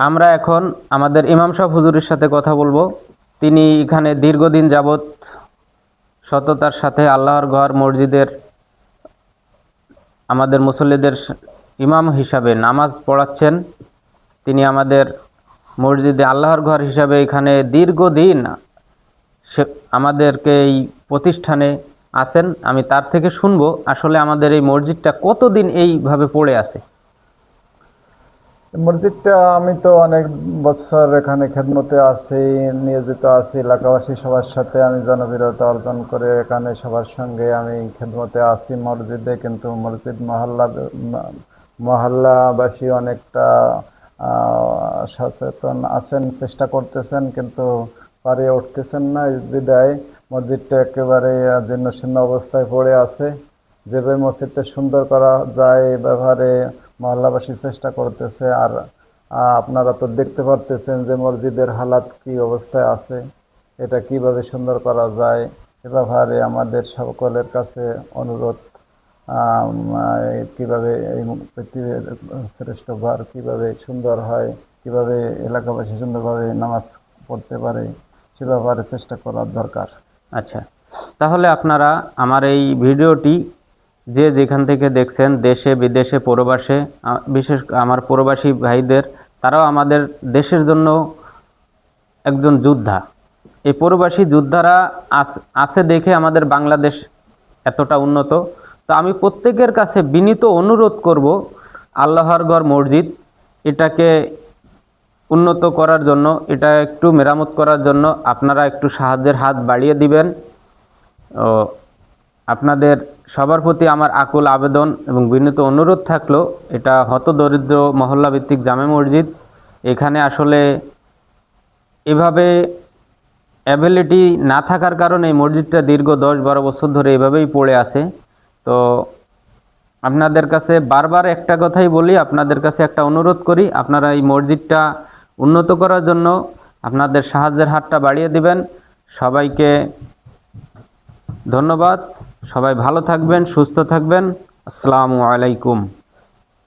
আমরা এখন আমাদের ইমাম সাহেব হুজুরের সাথে কথা বলবো। তিনি এখানে দীর্ঘদিন যাবৎ সততার সাথে আল্লাহর ঘর মসজিদের আমাদের মুসল্লিদের ইমাম হিসাবে নামাজ পড়াচ্ছেন। তিনি আমাদের মসজিদে আল্লাহর ঘর হিসাবে এখানে দীর্ঘদিন আমাদেরকে এই প্রতিষ্ঠানে আছেন। আমি তার থেকে শুনবো আসলে আমাদের এই মসজিদটা কতদিন এইভাবে পড়ে আছে। মসজিদটা আমি তো অনেক বছর এখানে খেদমতে আছি, নিয়োজিত আছি। এলাকাবাসী সবার সাথে আমি জনপ্রিয়তা অর্জন করে এখানে সবার সঙ্গে আমি খেদমতে আছি মসজিদে। কিন্তু মসজিদ মহল্লাবাসী অনেকটা সচেতন আছেন, চেষ্টা করতেছেন, কিন্তু পারে উঠতেছেন না। বিদায় মসজিদটা একেবারে জীর্ণশীর্ণ অবস্থায় পড়ে আছে। যেভাবে মসজিদটা সুন্দর করা যায় এই ব্যাপারে মহল্লাবাসী চেষ্টা করতেছে। আর আপনারা তো দেখতে পারতেছেন যে মসজিদের হালাত কি অবস্থায় আছে। এটা কিভাবে সুন্দর করা যায় এ ব্যাপারে আমাদের সকলের কাছে অনুরোধ। কিভাবে এই পৃথিবীর শ্রেষ্ঠ ঘর কিভাবে সুন্দর হয়, কিভাবে এলাকাবাসী সুন্দরভাবে নামাজ পড়তে পারে সে ব্যাপারে চেষ্টা করার দরকার। আচ্ছা, তাহলে আপনারা আমার এই ভিডিওটি যে যেখান থেকে দেখছেন, দেশে বিদেশে প্রবাসে, বিশেষ আমার প্রবাসী ভাইদের, তারাও আমাদের দেশের জন্য একজন যোদ্ধা। এই প্রবাসী যোদ্ধারা আছে দেখে আমাদের বাংলাদেশ এতটা উন্নত। তো আমি প্রত্যেকের কাছে বিনীত অনুরোধ করব, আল্লাহর ঘর মসজিদ এটাকে উন্নত করার জন্য, এটা একটু মেরামত করার জন্য আপনারা একটু সাহায্যের হাত বাড়িয়ে দিবেন। ও আপনাদের সবার প্রতি আমার আকুল আবেদন এবং বিনীত অনুরোধ থাকলো, এটা হতদরিদ্র মহল্লা ভিত্তিক জামে মসজিদ। এখানে আসলে এভাবে অ্যাবিলিটি না থাকার কারণে এই মসজিদটা দীর্ঘ 10-12 বছর ধরে এভাবেই পড়ে আছে। তো আপনাদের কাছে বারবার একটা কথাই বলি, আপনাদের কাছে একটা অনুরোধ করি, আপনারা এই মসজিদটা উন্নত করার জন্য আপনাদের সাহায্যের হাতটা বাড়িয়ে দিবেন। সবাইকে ধন্যবাদ। সবাই ভালো থাকবেন, সুস্থ থাকবেন। আসসালামু আলাইকুম।